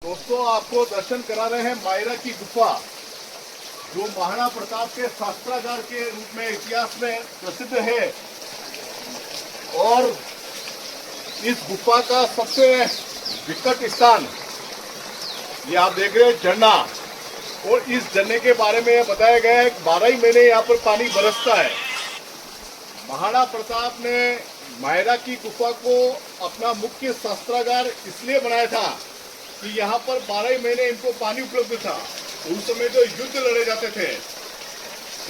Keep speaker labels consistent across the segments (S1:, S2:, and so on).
S1: दोस्तों आपको दर्शन करा रहे हैं मायरा की गुफा, जो महाराणा प्रताप के शास्त्रागार के रूप में इतिहास में प्रसिद्ध है। और इस गुफा का सबसे विकट स्थान ये आप देख रहे हैं झरना, और इस झरने के बारे में बताया गया है 12 ही महीने यहाँ पर पानी बरसता है। महाराणा प्रताप ने मायरा की गुफा को अपना मुख्य शस्त्रागार इसलिए बनाया था कि यहाँ पर 12 ही महीने इनको पानी उपलब्ध था। उस समय जो युद्ध लड़े जाते थे,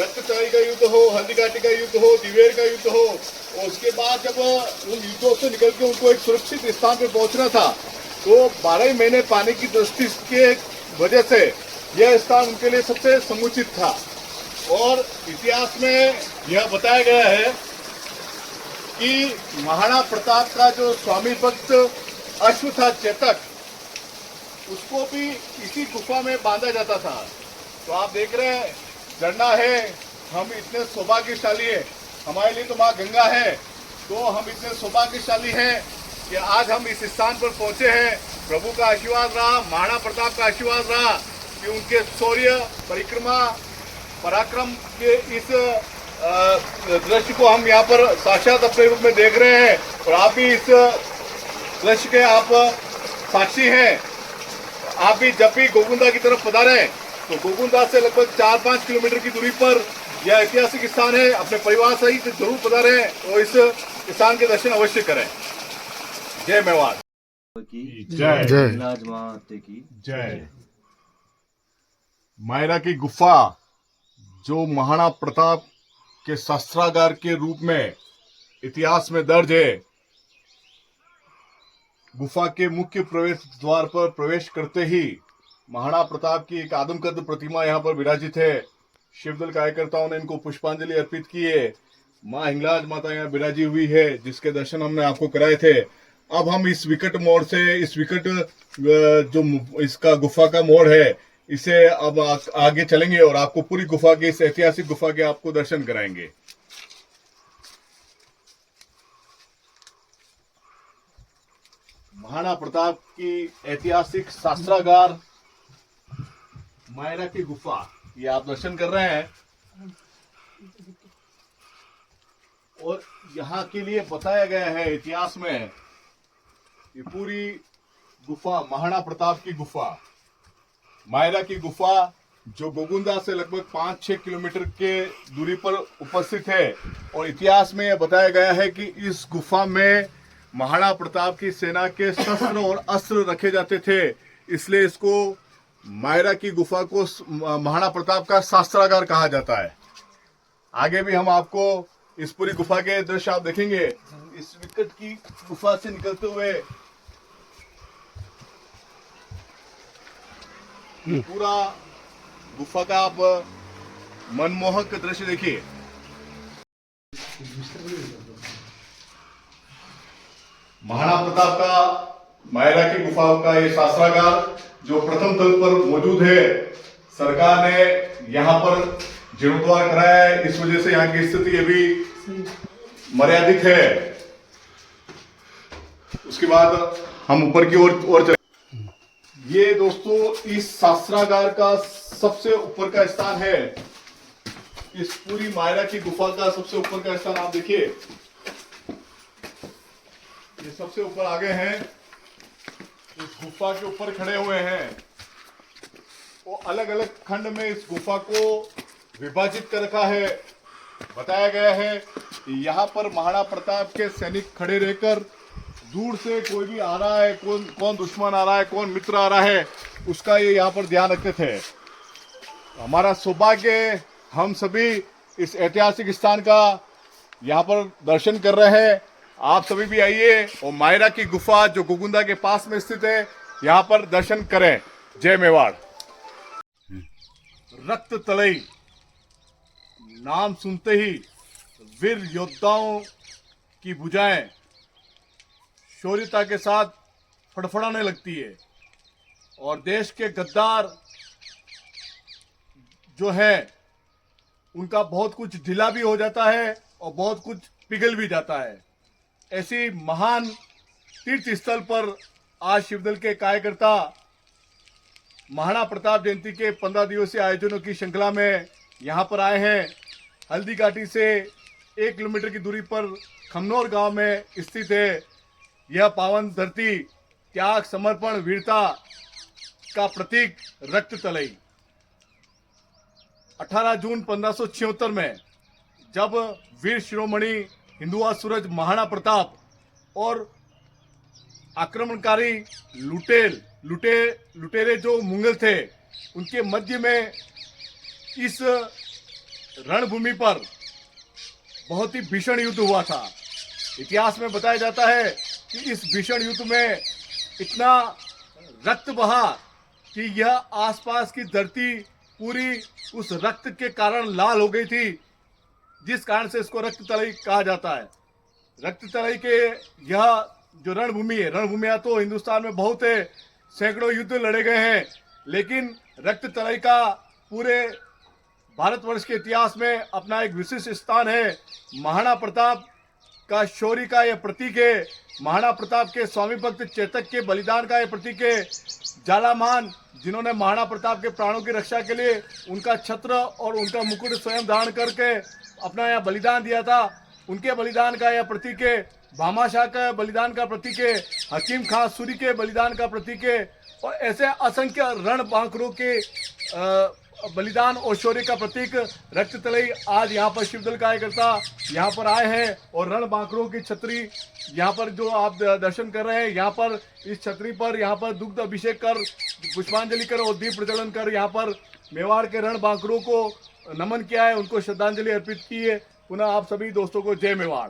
S1: रक्तचरी का युद्ध हो, हल्दीघाटी का युद्ध हो, दिवेर का युद्ध हो, और उसके बाद जब उन युद्धों से निकल के उनको एक सुरक्षित स्थान पर पहुंचना था, तो 12 ही महीने पानी की दृष्टि के वजह से यह स्थान उनके लिए सबसे समुचित था। और इतिहास में यह बताया गया है कि महाराणा प्रताप का जो स्वामी भक्त अश्व था चेतक, उसको भी इसी गुफा में बांधा जाता था। तो आप देख रहे हैं झरना है, हम इतने सौभाग्यशाली हैं, हमारे लिए तो माँ गंगा है, तो हम इतने सौभाग्यशाली हैं कि आज हम इस स्थान पर पहुंचे हैं। प्रभु का आशीर्वाद रहा, महाराणा प्रताप का आशीर्वाद रहा कि उनके शौर्य, परिक्रमा, पराक्रम के इस दृश्य को हम यहाँ पर साक्षात अपने रूप में देख रहे हैं, और आप भी इस दृश्य के आप साक्षी हैं। आप भी जब भी गोगुंदा की तरफ पधारें तो गोगुंदा से लगभग 4-5 किलोमीटर की दूरी पर यह ऐतिहासिक स्थान है। अपने परिवार सहित जरूर पधारें और इस स्थान के दर्शन अवश्य करें। जय मेवाड़
S2: की
S1: जय।
S2: माते की
S1: जय। मायरा की गुफा जो महाराणा प्रताप के शस्त्रागार के रूप में इतिहास में दर्ज है, गुफा के मुख्य प्रवेश द्वार पर प्रवेश करते ही महाराणा प्रताप की एक आदमकद प्रतिमा यहाँ पर विराजित है। शिवदल कार्यकर्ताओं ने इनको पुष्पांजलि अर्पित की है। माँ हिंगलाज माता यहाँ विराजी हुई है, जिसके दर्शन हमने आपको कराए थे। अब हम इस विकट मोड़ से, इस विकट जो इसका गुफा का मोड़ है, इसे अब आगे चलेंगे और आपको पूरी गुफा के, इस ऐतिहासिक गुफा के आपको दर्शन कराएंगे। महाराणा प्रताप की ऐतिहासिक शास्त्रागार मायरा की गुफा, ये आप दर्शन कर रहे हैं। और यहाँ के लिए बताया गया है इतिहास में, ये पूरी गुफा महाराणा प्रताप की गुफा, मायरा की गुफा, जो गोगुंदा से लगभग 5-6 किलोमीटर के दूरी पर उपस्थित है। और इतिहास में यह बताया गया है कि इस गुफा में महाराणा प्रताप की सेना के शस्त्र और अस्त्र रखे जाते थे, इसलिए इसको मायरा की गुफा को महाराणा प्रताप का शास्त्रागार कहा जाता है। आगे भी हम आपको इस पूरी गुफा के दृश्य आप देखेंगे। इस विकट की गुफा से निकलते हुए पूरा गुफा का आप मनमोहक दृश्य देखिए। महाराणा प्रताप का मायरा की गुफा का ये शास्त्रागार जो प्रथम तल पर मौजूद है, सरकार ने यहाँ पर जीर्णोद्धार कराया है, इस वजह से यहाँ की स्थिति अभी मर्यादित है। उसके बाद हम ऊपर की ओर चले। ये दोस्तों इस शास्त्रागार का सबसे ऊपर का स्थान है। इस पूरी मायरा की गुफा का सबसे ऊपर का स्थान आप देखिए, ये सबसे ऊपर आगे हैं, इस गुफा के ऊपर खड़े हुए हैं। वो अलग अलग खंड में इस गुफा को विभाजित कर रखा है। बताया गया है कि यहाँ पर महाराणा प्रताप के सैनिक खड़े रहकर दूर से कोई भी आ रहा है, कौन दुश्मन आ रहा है, कौन मित्र आ रहा है, उसका ये यहाँ पर ध्यान रखते थे। हमारा सौभाग्य, हम सभी इस ऐतिहासिक स्थान का यहाँ पर दर्शन कर रहे हैं। आप सभी भी आइए और मायरा की गुफा जो गोगुंदा के पास में स्थित है, यहाँ पर दर्शन करें। जय मेवाड़। रक्त तलई नाम सुनते ही वीर योद्धाओं की भुजाएं शौर्यता के साथ फड़फड़ाने लगती है, और देश के गद्दार जो है उनका बहुत कुछ ढीला भी हो जाता है और बहुत कुछ पिघल भी जाता है। ऐसी महान तीर्थ स्थल पर आज शिवदल के कार्यकर्ता महाराणा प्रताप जयंती के 15 दिवसीय आयोजनों की श्रृंखला में यहाँ पर आए हैं। हल्दी घाटी से 1 किलोमीटर की दूरी पर खमनौर गांव में स्थित है यह पावन धरती त्याग, समर्पण, वीरता का प्रतीक रक्त तलई। 18 जून 1576 में जब वीर शिरोमणि हिंदुआ सूरज महाराणा प्रताप और आक्रमणकारी लुटेरे जो मुगल थे उनके मध्य में इस रणभूमि पर बहुत ही भीषण युद्ध हुआ था। इतिहास में बताया जाता है कि इस भीषण युद्ध में इतना रक्त बहा कि यह आसपास की धरती पूरी उस रक्त के कारण लाल हो गई थी, जिस कारण से इसको रक्त तलई कहा जाता है। रक्त तलई के यह जो रणभूमि है, रणभूमियां तो हिंदुस्तान में बहुत है, सैकड़ों युद्ध लड़े गए हैं, लेकिन रक्त तलई का पूरे भारतवर्ष के इतिहास में अपना एक विशिष्ट स्थान है। महाराणा प्रताप का शौर्य का यह प्रतीक है, महाराणा प्रताप के स्वामी भक्त चेतक के बलिदान का यह प्रतीक है। जालामान जिन्होंने महाराणा प्रताप के प्राणों की रक्षा के लिए उनका छत्र और उनका मुकुट स्वयं धारण करके अपना यह बलिदान दिया था, उनके बलिदान का यह प्रतीक है। भामाशाह का बलिदान का प्रतीक है, हकीम खां सूरी के बलिदान का प्रतीक है, और ऐसे असंख्य रणबांकुरों के बलिदान और शौर्य का प्रतीक रक्त तलई आज यहाँ पर शिवदल कार्यकर्ता यहाँ पर आए हैं और रणबांकुरों की छतरी यहाँ पर जो आप दर्शन कर रहे हैं, यहाँ पर इस छतरी पर यहाँ पर दुग्ध अभिषेक कर, पुष्पांजलि कर और दीप प्रज्वलन कर यहाँ पर मेवाड़ के रणबांकुरों को नमन किया है, उनको श्रद्धांजलि अर्पित की है। पुनः आप सभी दोस्तों को जय मेवाड़।